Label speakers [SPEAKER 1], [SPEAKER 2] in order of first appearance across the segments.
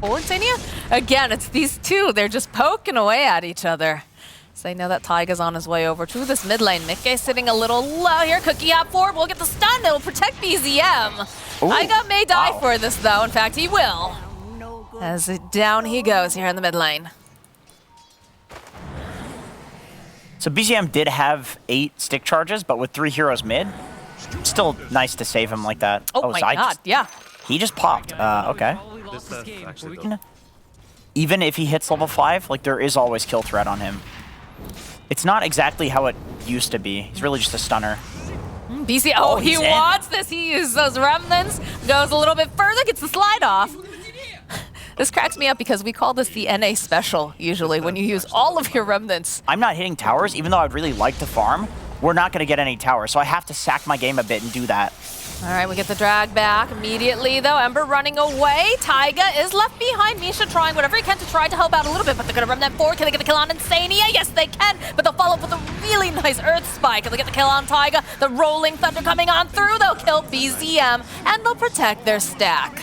[SPEAKER 1] forward, Xania. Again, it's these two. They're just poking away at each other. So they know that Taiga's on his way over to this mid lane. Mickey sitting a little low here. Cookie out forward. We'll get the stun. It'll protect BZM. Taiga may die for this, though. In fact, he will. As down he goes here in the mid lane.
[SPEAKER 2] So BZM did have 8 stick charges, but with 3 heroes mid, still nice to save him like that.
[SPEAKER 1] Oh my god, yeah.
[SPEAKER 2] He just popped. Okay. Even if he hits level 5, like there is always kill threat on him. It's not exactly how it used to be. He's really just a stunner.
[SPEAKER 1] BC, he wants this. He uses those remnants, goes a little bit further, gets the slide off. This cracks me up because we call this the NA special, usually, when you use all of your remnants.
[SPEAKER 2] I'm not hitting towers, even though I'd really like to farm. We're not going to get any towers, so I have to sack my game a bit and do that.
[SPEAKER 1] All right, we get the drag back immediately, though. Ember running away. Taiga is left behind. Misha trying whatever he can to try to help out a little bit, but they're going to run that forward. Can they get the kill on Insania? Yes, they can, but they'll follow up with a really nice Earth Spike. Can they get the kill on Taiga? The Rolling Thunder coming on through. They'll kill BZM, and they'll protect their stack.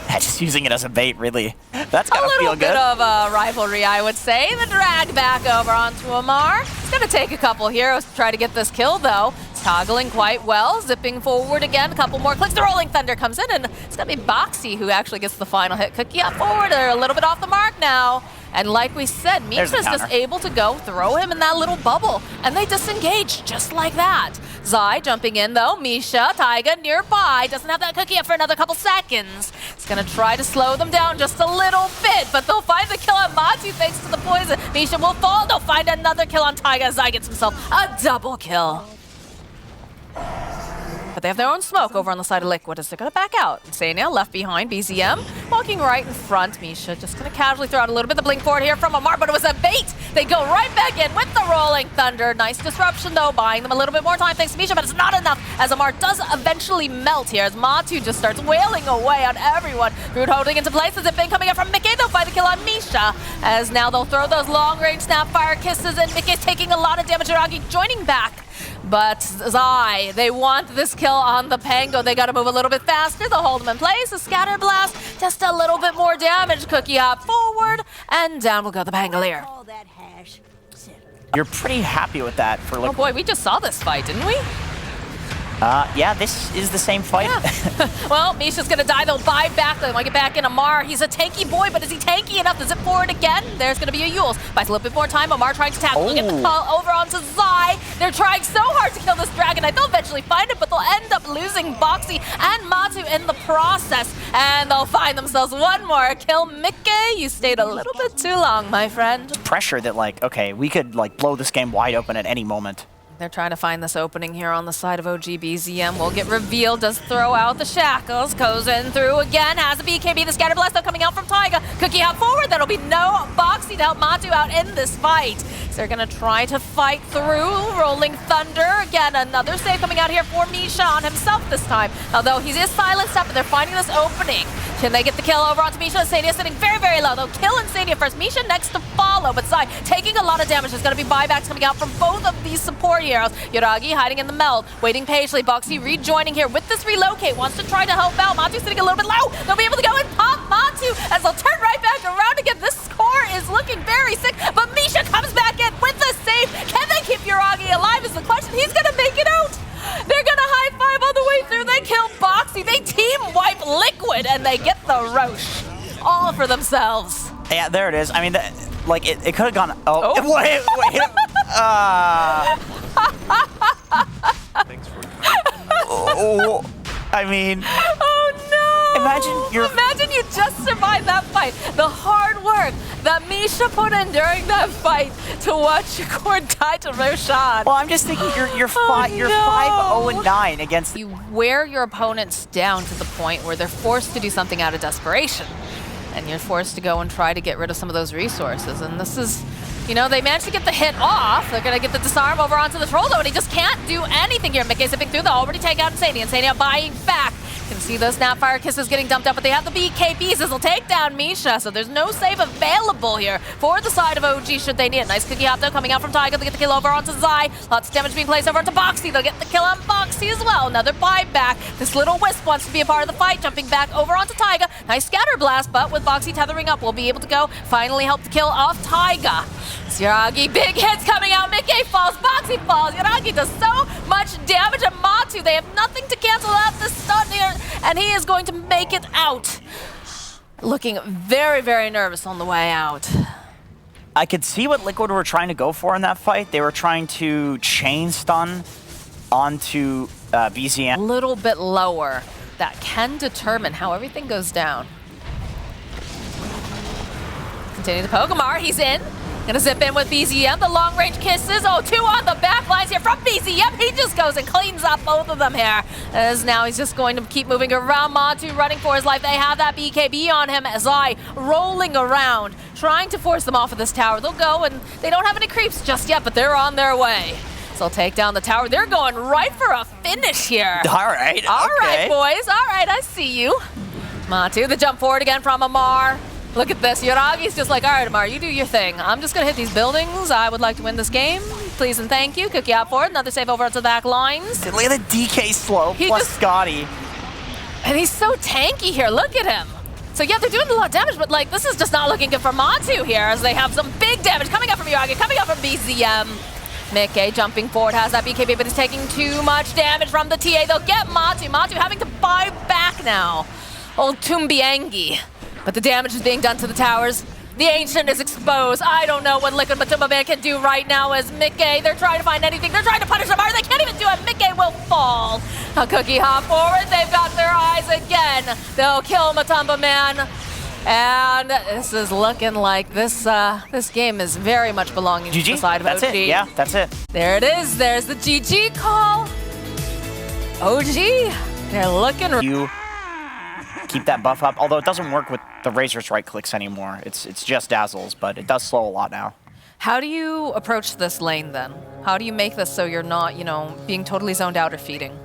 [SPEAKER 2] Just using it as a bait, really. That's gotta
[SPEAKER 1] feel good. A little bit of rivalry, I would say. The drag back over onto Amar. It's going to take a couple heroes to try to get this kill, though. Toggling quite well, zipping forward again. A couple more clicks. The Rolling Thunder comes in, and it's going to be Boxy who actually gets the final hit. Cookie up forward. They're a little bit off the mark now. And like we said, Misha's just able to go throw him in that little bubble, and they disengage just like that. Zai jumping in, though. Misha, Taiga nearby. Doesn't have that cookie up for another couple seconds. He's going to try to slow them down just a little bit, but they'll find the kill on Matu thanks to the poison. Misha will fall. They'll find another kill on Taiga. Zai gets himself a double kill. But they have their own smoke over on the side of Liquid as they're going to back out. Insania left behind, BZM walking right in front. Misha just going to casually throw out a little bit of the blink forward here from Amar, but it was a bait. They go right back in with the Rolling Thunder. Nice disruption, though, buying them a little bit more time thanks to Misha, but it's not enough as Amar does eventually melt here as Matu just starts wailing away on everyone. Root holding into place. There's a bang coming up from Mickey. They'll find the kill on Misha as now they'll throw those long-range Snapfire kisses, and Mickey's taking a lot of damage. Aragi joining back. But Zai, they want this kill on the Pango. They got to move a little bit faster. They'll hold them in place. A Scatter Blast, just a little bit more damage. Cookie hop forward, and down will go the Pangolier.
[SPEAKER 2] You're pretty happy with that for like...
[SPEAKER 1] Oh boy, we just saw this fight, didn't we?
[SPEAKER 2] Yeah, this is the same fight.
[SPEAKER 1] Yeah. Well, Misha's gonna die. They'll buy back. They want to get back in. Amar, he's a tanky boy, but is he tanky enough to zip forward again? There's gonna be a Yules. Buys a little bit more time. Amar trying to tackle. We'll get the call over onto Zai. They're trying so hard to kill this dragon. I they'll eventually find it, but they'll end up losing Boxy and Matu in the process. And they'll find themselves one more kill. Mickey, you stayed a little bit too long, my friend.
[SPEAKER 2] Pressure that, like, okay, we could, like, blow this game wide open at any moment.
[SPEAKER 1] They're trying to find this opening here on the side of OG. BZM will get revealed, does throw out the shackles, goes in through again, has a BKB, the Scatter Blast though coming out from Taiga. Cookie out forward, that'll be no Boxy to help Matu out in this fight. So they're gonna try to fight through. Rolling Thunder, again, another save coming out here for Misha on himself this time. Although he is silenced up, but they're finding this opening. Can they get the kill over onto Misha? Insania sitting very, very low. They'll kill Insania first. Misha next to follow, but Zai taking a lot of damage. There's going to be buybacks coming out from both of these support heroes. Yoragi hiding in the meld, waiting patiently. Boxy rejoining here with this relocate. Wants to try to help out. Matu sitting a little bit low. They'll be able to go and pop Matu as they'll turn right back around again. This score is looking very sick, but Misha comes back in with the save. Can they keep Yoragi alive is the question. He's going to make it out. They're gonna high five all the way through. They kill Boxy. They team wipe Liquid, and they get the Roche all for themselves.
[SPEAKER 2] Yeah, there it is. I mean, like it could have gone. Oh, wait.
[SPEAKER 3] Thanks for.
[SPEAKER 2] I mean.
[SPEAKER 1] Oh no! Imagine you just survived that fight. The hard work that Misha put in during that fight to watch your core die to Roshan.
[SPEAKER 2] Well, I'm just thinking you're 5-0-9 against.
[SPEAKER 1] You wear your opponents down to the point where they're forced to do something out of desperation, and you're forced to go and try to get rid of some of those resources. And this is, you know, they managed to get the hit off. They're gonna get the disarm over onto the troll though, and he just can't do anything here. Mickey zipping through. They'll already take out Insania. Insania buying back. Can see those Snapfire Kisses getting dumped out, but they have the BKBs. This will take down Misha, so there's no save available here for the side of OG should they need it. Nice cookie hop though coming out from Taiga. They get the kill over onto Zai. Lots of damage being placed over onto Boxy. They'll get the kill on Boxy as well. Another buyback. This little Wisp wants to be a part of the fight, jumping back over onto Taiga. Nice scatter blast, but with Boxy tethering up, we'll be able to go finally help the kill off Taiga. Yuragi, big hits coming out. Mickey falls, Boxy falls. Yuragi does so much damage, and Matu, they have nothing to cancel out this stun here, and he is going to make it out. Looking very, very nervous on the way out.
[SPEAKER 2] I could see what Liquid were trying to go for in that fight. They were trying to chain stun onto BZM.
[SPEAKER 1] A little bit lower. That can determine how everything goes down. Continue to Pokemar, he's in. Gonna zip in with BZM, the long range kisses. Oh, 2 on the back lines here from BZM. He just goes and cleans up both of them here. As now he's just going to keep moving around. Matu running for his life. They have that BKB on him. Zai rolling around, trying to force them off of this tower. They'll go, and they don't have any creeps just yet, but they're on their way. So they'll take down the tower. They're going right for a finish here.
[SPEAKER 2] All right,
[SPEAKER 1] All right, boys. All right, I see you. Matu, the jump forward again from Amar. Look at this. Yuragi's just like, all right, Amar, you do your thing. I'm just going to hit these buildings. I would like to win this game. Please and thank you. Cookie out forward. Another save over to the back lines.
[SPEAKER 2] Look at the DK slope plus Scotty.
[SPEAKER 1] And he's so tanky here. Look at him. So, yeah, they're doing a lot of damage, but, like, this is just not looking good for Matu here as they have some big damage coming up from Yuragi, coming up from BZM. Mickey jumping forward, has that BKB, but he's taking too much damage from the TA. They'll get Matu. Matu having to buy back now. Old Tumbiangi. But the damage is being done to the towers. The Ancient is exposed. I don't know what Liquid Matumba Man can do right now as Mickey. They're trying to find anything. They're trying to punish Amar. They can't even do it. Mickey will fall. A cookie hop forward. They've got their eyes again. They'll kill Matumba Man. And this is looking like this game is very much belonging to the side of OG.
[SPEAKER 2] That's it. Yeah, that's it.
[SPEAKER 1] There it is. There's the GG call. OG, they're looking.
[SPEAKER 2] You keep that buff up, although it doesn't work with the Razor's right clicks anymore. It's just Dazzles, but it does slow a lot now.
[SPEAKER 1] How do you approach this lane then? How do you make this so you're not, being totally zoned out or feeding?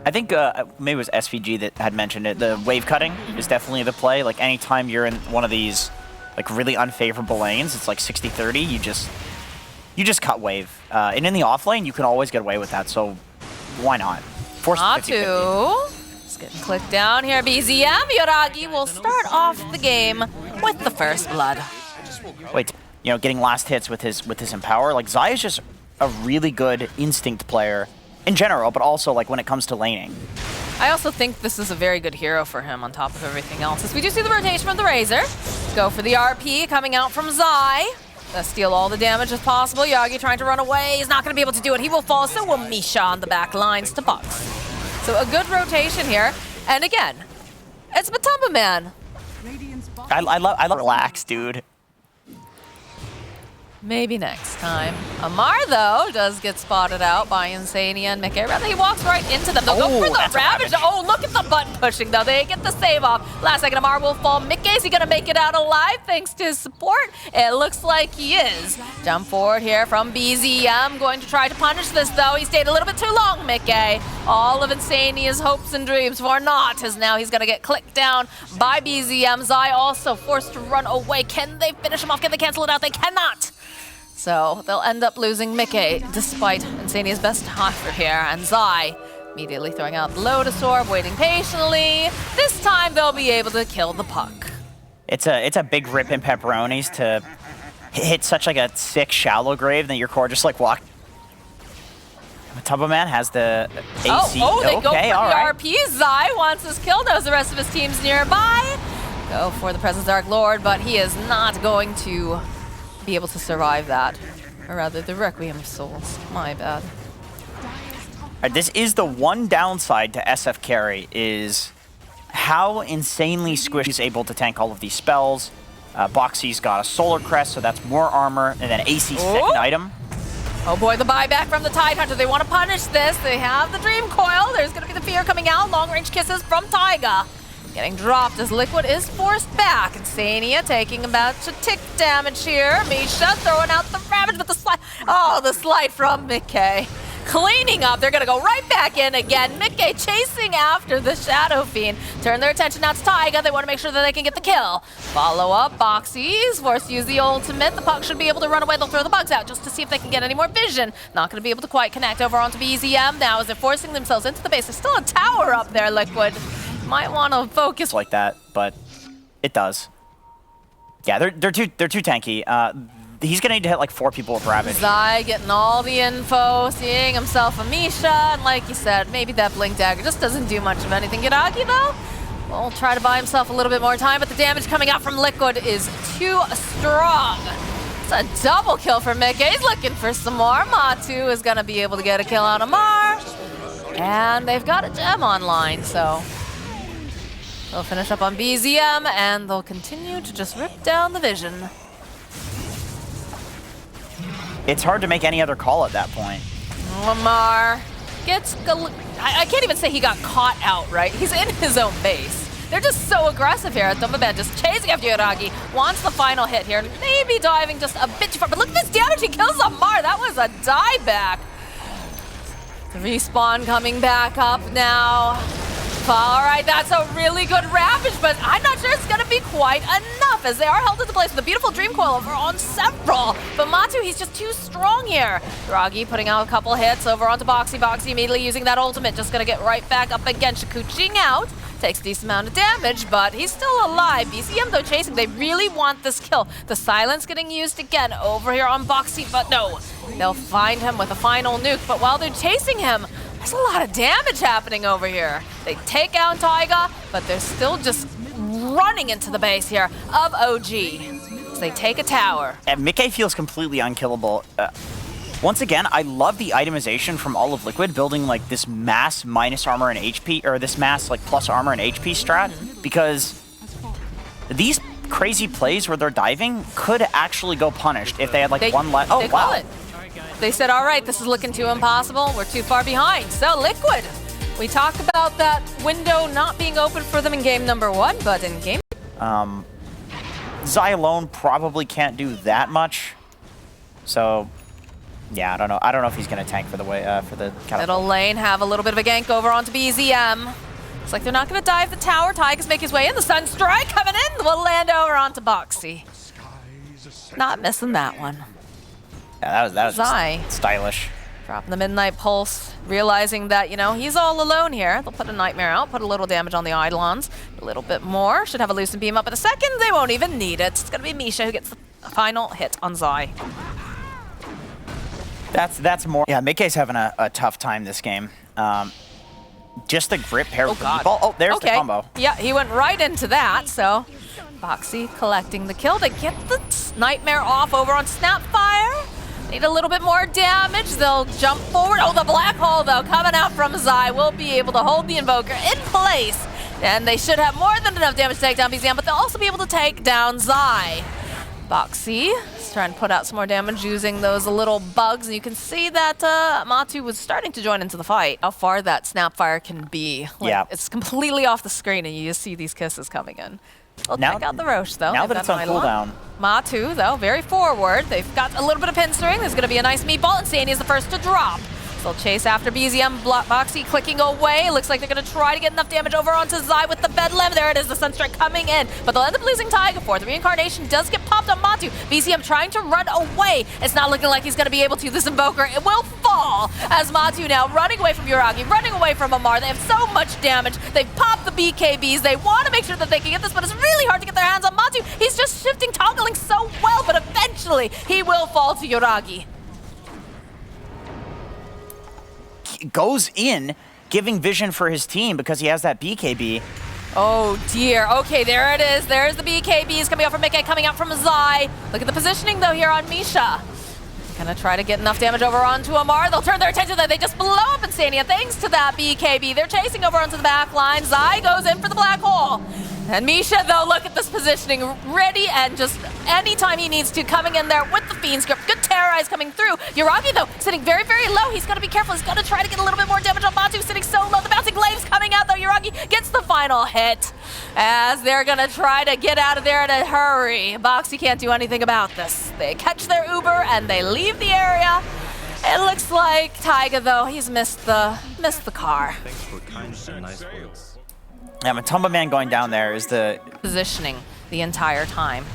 [SPEAKER 2] I think maybe it was SVG that had mentioned it. The wave cutting is definitely the play. Like anytime you're in one of these like really unfavorable lanes, it's like 60-30, you just cut wave. And in the off lane, you can always get away with that, so why not? Force 50-50.
[SPEAKER 1] It's getting clicked down here. BZM, Yuragi will start off the game with the first blood.
[SPEAKER 2] Wait, getting last hits with his Empower. Like Zai is just a really good instinct player in general, but also like when it comes to laning.
[SPEAKER 1] I also think this is a very good hero for him on top of everything else. As we do see the rotation from the Razor. Go for the RP coming out from Zai. Let's steal all the damage as possible. Yagi trying to run away. He's not going to be able to do it. He will fall. So will Misha on the back lines to Box. So a good rotation here. And again, it's Matumba Man.
[SPEAKER 2] I love relax, dude.
[SPEAKER 1] Maybe next time. Amar, though, does get spotted out by Insania and Mickey. Rather, he walks right into them. They'll go for the Ravage. Oh, look at the button pushing, though. They get the save off. Last second, Amar will fall. Mickey, is he going to make it out alive thanks to his support? It looks like he is. Jump forward here from BZM. Going to try to punish this, though. He stayed a little bit too long, Mickey. All of Insania's hopes and dreams for naught, as now he's going to get clicked down by BZM. Zai also forced to run away. Can they finish him off? Can they cancel it out? They cannot. So they'll end up losing Mickey despite Insania's best offer here. And Zai immediately throwing out the Lotus Orb, waiting patiently. This time they'll be able to kill the puck.
[SPEAKER 2] It's a big rip in pepperonis to hit such like a sick shallow grave that your core just like walk. Matumba Man has the AC.
[SPEAKER 1] Oh, they go for the
[SPEAKER 2] right.
[SPEAKER 1] RP. Zai wants his kill, knows the rest of his team's nearby. Go for the Presence Dark Lord, but he is not going to be able to survive that. Or rather, the Requiem of Souls. My bad.
[SPEAKER 2] Right, this is the one downside to SF carry, is how insanely squishy is able to tank all of these spells. Boxy's got a Solar Crest, so that's more armor, and then AC second item.
[SPEAKER 1] Oh boy, the buyback from the Tidehunter. They want to punish this. They have the Dream Coil. There's going to be the Fear coming out. Long-range kisses from Taiga. Getting dropped as Liquid is forced back. Insania taking about a tick damage here. Misha throwing out the Ravage with the slide. Oh, the slide from Mickey. cleaning up. They're gonna go right back in again. Mickey chasing after the Shadow Fiend. Turn their attention now to Taiga. They want to make sure that they can get the kill. Follow up, Boxy's forced to use the ultimate. The puck should be able to run away. They'll throw the bugs out just to see if they can get any more vision. Not gonna be able to quite connect over onto BZM now as they're forcing themselves into the base. There's still a tower up there, Liquid. Might want to focus
[SPEAKER 2] like that, but it does. Yeah, they're too tanky. He's gonna need to hit like 4 people with Ravage.
[SPEAKER 1] Zai getting all the info, seeing himself a Misha, and like you said, maybe that Blink Dagger just doesn't do much of anything. Yuragi, though, will try to buy himself a little bit more time, but the damage coming out from Liquid is too strong. It's a double kill for Mickey. He's looking for some more. Matu is gonna be able to get a kill on Amar, and they've got a gem online, so they'll finish up on BZM, and they'll continue to just rip down the vision.
[SPEAKER 2] It's hard to make any other call at that point.
[SPEAKER 1] Lamar gets... I can't even say he got caught out, right? He's in his own base. They're just so aggressive here. Domaben just chasing after Yuragi. Wants the final hit here. Maybe diving just a bit too far. But look at this damage. He kills Lamar. That was a dieback. The respawn coming back up now. All right, that's a really good Ravage, but I'm not sure it's going to be quite enough as they are held into place with a beautiful Dream Coil over on several. But Matu, he's just too strong here. Draghi putting out a couple hits over onto Boxy. Boxy immediately using that ultimate, just going to get right back up again. Shikuching out. Takes a decent amount of damage, but he's still alive. BCM, though, chasing. They really want this kill. The silence getting used again over here on Boxy, but no. They'll find him with a final nuke, but while they're chasing him, there's a lot of damage happening over here. They take out Taiga, but they're still just running into the base here of OG. So they take a tower.
[SPEAKER 2] And Mickey feels completely unkillable. Once again, I love the itemization from all of Liquid, building like this mass minus armor and HP, or this mass like plus armor and HP strat, because these crazy plays where they're diving could actually go punished if they had like one left. Oh, wow.
[SPEAKER 1] They said, all right, this is looking too impossible. We're too far behind. So Liquid, we talk about that window not being open for them in game number 1, but in game...
[SPEAKER 2] Zai alone probably can't do that much. So, yeah, I don't know. I don't know if he's going to tank for the
[SPEAKER 1] Middle lane have a little bit of a gank over onto BZM. Looks like they're not going to dive the tower. Tigers make his way in. The Sunstrike coming in will land over onto Boxy. Not missing that one.
[SPEAKER 2] Yeah, that was
[SPEAKER 1] Zai.
[SPEAKER 2] Stylish.
[SPEAKER 1] Dropping the Midnight Pulse, realizing that, you know, he's all alone here. They'll put a Nightmare out, put a little damage on the Eidolons. A little bit more. Should have a Lucent Beam up in a second. They won't even need it. It's going to be Misha who gets the final hit on Zai.
[SPEAKER 2] That's more... Yeah, Mickey's having a tough time this game. Just the grip paired with the ball. Oh, there's the combo.
[SPEAKER 1] Yeah, he went right into that, so... Boxy collecting the kill. They get the Nightmare off over on Snapfire. Need a little bit more damage. They'll jump forward. Oh, the Black Hole, though, coming out from Zai will be able to hold the Invoker in place. And they should have more than enough damage to take down BZM, but they'll also be able to take down Zai. Boxy is trying to put out some more damage using those little bugs. And you can see that Matu was starting to join into the fight. How far that Snapfire can be. Like,
[SPEAKER 2] yeah.
[SPEAKER 1] It's completely off the screen, and you just see these kisses coming in. We'll check out the Roche, though.
[SPEAKER 2] Now that it's on cooldown.
[SPEAKER 1] Matu, though, very forward. They've got a little bit of pinstring. There's going to be a nice meatball, and Sani is the first to drop. They'll chase after BZM. Boxy clicking away. Looks like they're going to try to get enough damage over onto Zai with the Bedlam. There it is, the Sunstrike coming in. But they'll end up losing Taiga for. The Reincarnation does get popped on Matu. BZM trying to run away. It's not looking like he's going to be able to. This Invoker, it will fall as Matu now running away from Yuragi, running away from Amar. They have so much damage. They've popped the BKBs. They want to make sure that they can get this, but it's really hard to get their hands on Matu. He's just shifting, toggling so well, but eventually he will fall to Yuragi.
[SPEAKER 2] Goes in, giving vision for his team because he has that BKB.
[SPEAKER 1] Oh dear. Okay, there it is. There's the BKBs coming out from Mickey, coming out from Zai. Look at the positioning though here on Misha. Gonna try to get enough damage over onto Amar. They'll turn their attention that they just blow up Insania thanks to that BKB. They're chasing over onto the back line. Zai goes in for the Black Hole. And Misha, though, look at this positioning, ready and just anytime he needs to, coming in there with the Fiend's Grip. Good terrorize coming through. Yuragi, though, sitting very, very low. He's got to be careful. He's got to try to get a little bit more damage on Matu, sitting so low. The bouncing glaives coming out, though. Yuragi gets the final hit as they're going to try to get out of there in a hurry. Boxy can't do anything about this. They catch their Uber and they leave the area. It looks like Taiga, though, he's missed the car.
[SPEAKER 3] Thanks for kind and nice words.
[SPEAKER 2] Yeah, Matumba Man going down there is the...
[SPEAKER 1] Positioning the entire time.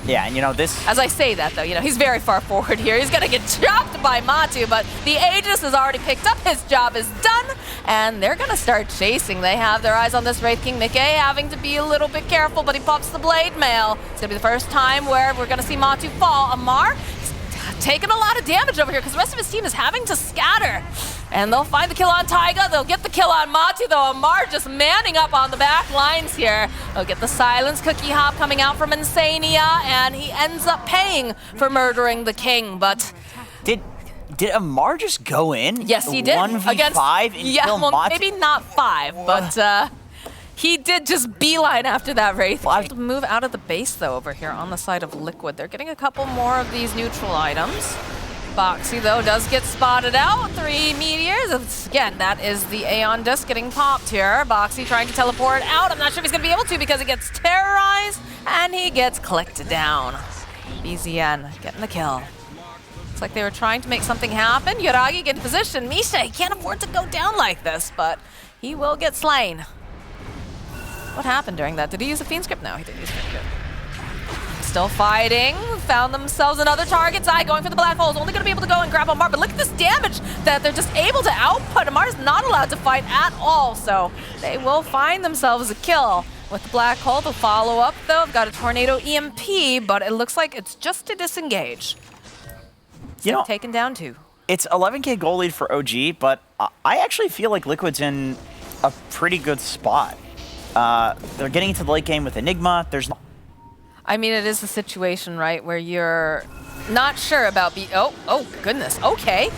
[SPEAKER 2] Yeah, and you know, this...
[SPEAKER 1] As I say that, though, you know, he's very far forward here. He's going to get chopped by Matu, but the Aegis has already picked up. His job is done, and they're going to start chasing. They have their eyes on this Wraith King. Mickey having to be a little bit careful, but he pops the Blade Mail. It's going to be the first time where we're going to see Matu fall. Amar taking a lot of damage over here because the rest of his team is having to scatter. And they'll find the kill on Taiga. They'll get the kill on Matu, though. Amar just manning up on the back lines here. They'll get the silence cookie hop coming out from Insania, and he ends up paying for murdering the king. But
[SPEAKER 2] Did Amar just go in?
[SPEAKER 1] yes, he did.
[SPEAKER 2] 1v5 and kill
[SPEAKER 1] well,
[SPEAKER 2] Matu?
[SPEAKER 1] maybe not 5, but he did just beeline after that Wraith. Move out of the base, though, over here on the side of Liquid. They're getting a couple more of these neutral items. Boxy, though, does get spotted out. 3 meteors. Again, that is the Aeon Disc getting popped here. Boxy trying to teleport out. I'm not sure if he's going to be able to because he gets terrorized and he gets clicked down. BZN getting the kill. Looks like they were trying to make something happen. Yuragi get in position. Misha, he can't afford to go down like this, but he will get slain. What happened during that? Did he use a Fiend Script? No, he didn't use a Fiend Script. Still fighting, found themselves another target. Zai going for the black hole, is only going to be able to go and grab Amar, but look at this damage that they're just able to output. Amar's not allowed to fight at all, so they will find themselves a kill. With the black hole, the follow-up, though, I've got a Tornado EMP, but it looks like it's just to disengage. So
[SPEAKER 2] You know,
[SPEAKER 1] taken down 2.
[SPEAKER 2] it's 11k goal lead for OG, but I actually feel like Liquid's in a pretty good spot. They're getting into the late game with Enigma.
[SPEAKER 1] I mean, it is the situation, right, where you're not sure about oh, goodness, okay.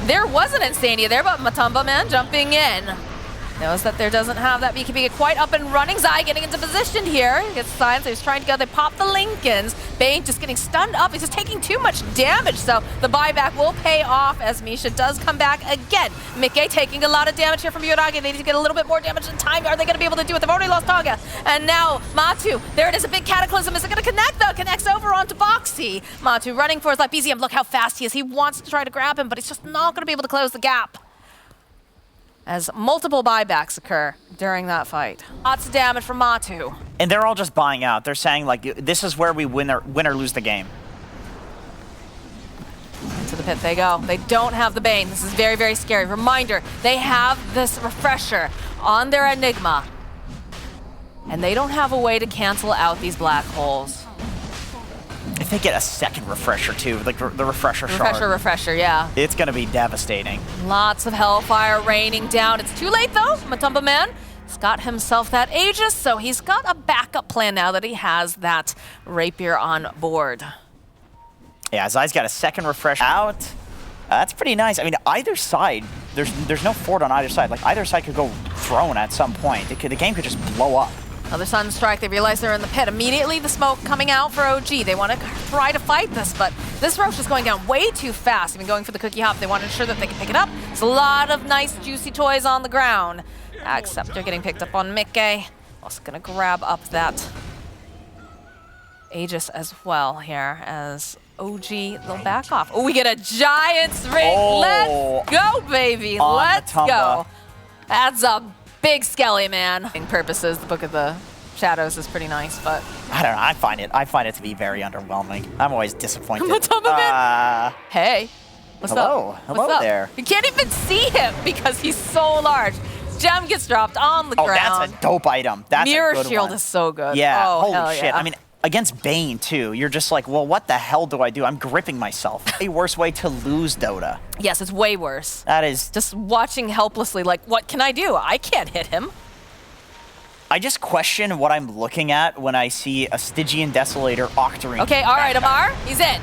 [SPEAKER 1] There was an Insania there, but Matumba Man jumping in. Knows that there doesn't have that BKB quite up and running. Zai getting into position here. Gets silenced. He's trying to go. They pop the Lincolns. Bane just getting stunned up. He's just taking too much damage. So the buyback will pay off as Misha does come back again. Mickey taking a lot of damage here from Yuragi. They need to get a little bit more damage in time. Are they going to be able to do it? They've already lost Taga. And now Matu. There it is. A big cataclysm. Is it going to connect though? Connects over onto Boxy. Matu running for his life. BZM, look how fast he is. He wants to try to grab him, but he's just not going to be able to close the gap. As multiple buybacks occur during that fight. Lots of damage from Matu.
[SPEAKER 2] And they're all just buying out. They're saying, like, this is where we win or lose the game.
[SPEAKER 1] Into the pit they go. They don't have the Bane. This is very, very scary. Reminder, they have this refresher on their Enigma. And they don't have a way to cancel out these black holes.
[SPEAKER 2] If they get a second refresher, too, like the refresher shard.
[SPEAKER 1] Refresher, yeah.
[SPEAKER 2] It's going to be devastating.
[SPEAKER 1] Lots of hellfire raining down. It's too late, though. Matumba Man has got himself that Aegis, so he's got a backup plan now that he has that Rapier on board.
[SPEAKER 2] Yeah, Zai's got a second refresh out. That's pretty nice. I mean, either side, there's no fort on either side. Like, either side could go throne at some point. The game could just blow up.
[SPEAKER 1] Another Sunstrike, they realize they're in the pit. Immediately the smoke coming out for OG. They want to try to fight this, but this Roche is going down way too fast. Even going for the cookie hop, they want to ensure that they can pick it up. There's a lot of nice juicy toys on the ground. Acceptor getting picked up on Mickey. Also gonna grab up that Aegis as well here as OG, they'll back off. Oh, we get a Giant's Ring.
[SPEAKER 2] Oh,
[SPEAKER 1] let's go, baby. Let's
[SPEAKER 2] Matumba.
[SPEAKER 1] go. That's a big skelly, man. In purposes, the Book of the Shadows is pretty nice, but
[SPEAKER 2] I don't know. I find it to be very underwhelming. I'm always disappointed.
[SPEAKER 1] hey, what's
[SPEAKER 2] hello.
[SPEAKER 1] up?
[SPEAKER 2] Hello
[SPEAKER 1] what's up?
[SPEAKER 2] there.
[SPEAKER 1] You can't even see him because he's so large. Gem gets dropped on the ground.
[SPEAKER 2] Oh, that's a dope item. That's
[SPEAKER 1] Mirror
[SPEAKER 2] a good
[SPEAKER 1] Shield
[SPEAKER 2] one.
[SPEAKER 1] is so good.
[SPEAKER 2] Yeah,
[SPEAKER 1] oh,
[SPEAKER 2] holy
[SPEAKER 1] hell
[SPEAKER 2] shit.
[SPEAKER 1] yeah.
[SPEAKER 2] I mean, against Bane, too, you're just like, well, what the hell do I do? I'm gripping myself. A worse way to lose Dota.
[SPEAKER 1] Yes, it's way worse.
[SPEAKER 2] That is...
[SPEAKER 1] Just watching helplessly, like, what can I do? I can't hit him.
[SPEAKER 2] I just question what I'm looking at when I see a Stygian Desolator Octarine.
[SPEAKER 1] Okay, all right, Amar, he's in.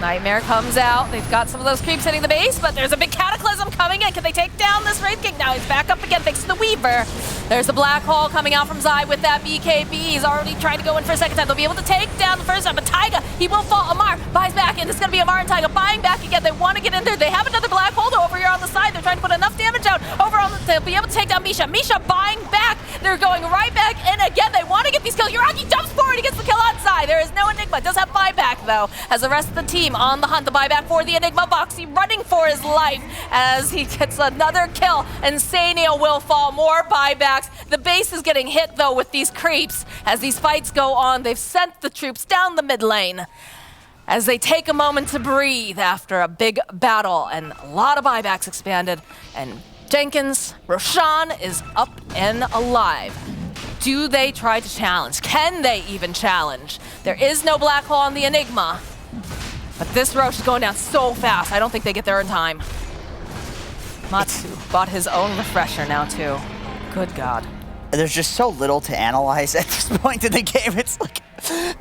[SPEAKER 1] Nightmare comes out. They've got some of those creeps hitting the base, but there's a big cataclysm coming in. Can they take down this Wraith King? Now he's back up again thanks to the Weaver. There's the black hole coming out from Zai with that BKB. He's already trying to go in for a second time. They'll be able to take down the first time, but Taiga, he will fall. Amar buys back, and it's going to be Amar and Taiga buying back again. They want to get in there. They have another black hole over here on the side. They're trying to put enough damage out over on the... They'll be able to take down Misha. Misha buying back. They're going right back in again. They want to get these kills. Yuragi jumps forward. He gets the kill on Zai. There is no Enigma. Enigma does have buyback, though, as the rest of the team on the hunt. The buyback for the Enigma. Boxy running for his life as he gets another kill. Insania will fall. More buybacks. The base is getting hit, though, with these creeps. As these fights go on, they've sent the troops down the mid lane as they take a moment to breathe after a big battle, and a lot of buybacks expanded. And Jenkins, Roshan is up and alive. Do they try to challenge? Can they even challenge? There is no black hole on the Enigma, but this Roche is going down so fast, I don't think they get there in time. Matsu bought his own refresher now, too. Good God.
[SPEAKER 2] There's just so little to analyze at this point in the game. It's like,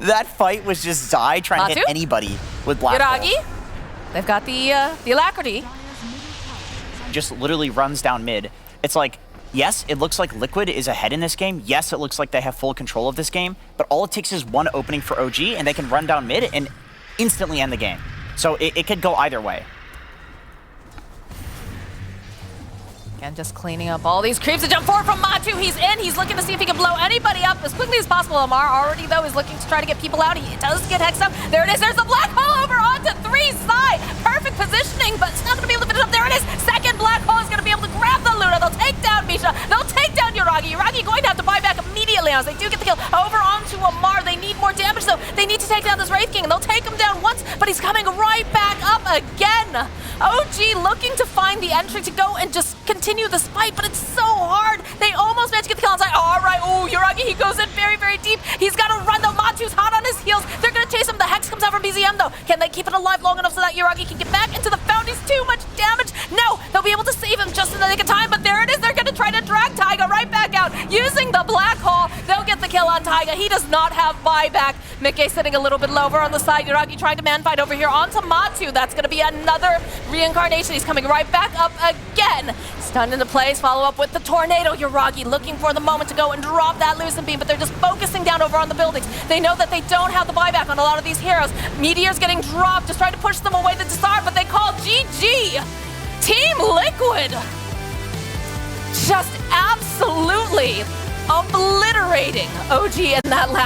[SPEAKER 2] that fight was just Zai trying to hit anybody with black hole.
[SPEAKER 1] Yuragi, they've got the alacrity.
[SPEAKER 2] Just literally runs down mid. It's like, yes, it looks like Liquid is ahead in this game. Yes, it looks like they have full control of this game, but all it takes is one opening for OG and they can run down mid and instantly end the game. So it could go either way.
[SPEAKER 1] And just cleaning up all these creeps to jump forward from Matu. He's in. He's looking to see if he can blow anybody up as quickly as possible. Amar already, though, is looking to try to get people out. He does get hexed up. There it is. There's the black hole over onto 3 side. Perfect positioning, but it's not going to be able to finish up. There it is. Second black hole is going to be able to grab the Luna. They'll take down Misha. They'll take down Yuragi. Yuragi going to have to buy back immediately as they do get the kill over onto Amar. They need more damage, though. They need to take down this Wraith King, and they'll take him down once, but he's coming right back up again. OG looking to find the entry to go and just continue this fight, but it's so hard. They almost managed to get the kill on side. All right, oh, Yuragi, he goes in very, very deep. He's got to run, though. Matu's hot on his heels. They're going to chase him. The Hex comes out from BZM, though. Can they keep it alive long enough so that Yuragi can get back into the fountain? He's too much damage. No, they'll be able to save him just in the nick of time, but there it is. They're going to try to drag Taiga right back out using the black hole. They'll get the kill on Taiga. He does not have buyback. Mickey sitting a little bit lower on the side. Yuragi trying to man fight over here onto Matu. That's going to be another reincarnation. He's coming right back up again. Stunned into place. Follow up with the tornado. Yuragi looking for the moment to go and drop that Lucent Beam, but they're just focusing down over on the buildings. They know that they don't have the buyback on a lot of these heroes. Meteor's getting dropped, just trying to push them away the disarm, but they call GG. Team Liquid just absolutely obliterating OG in that last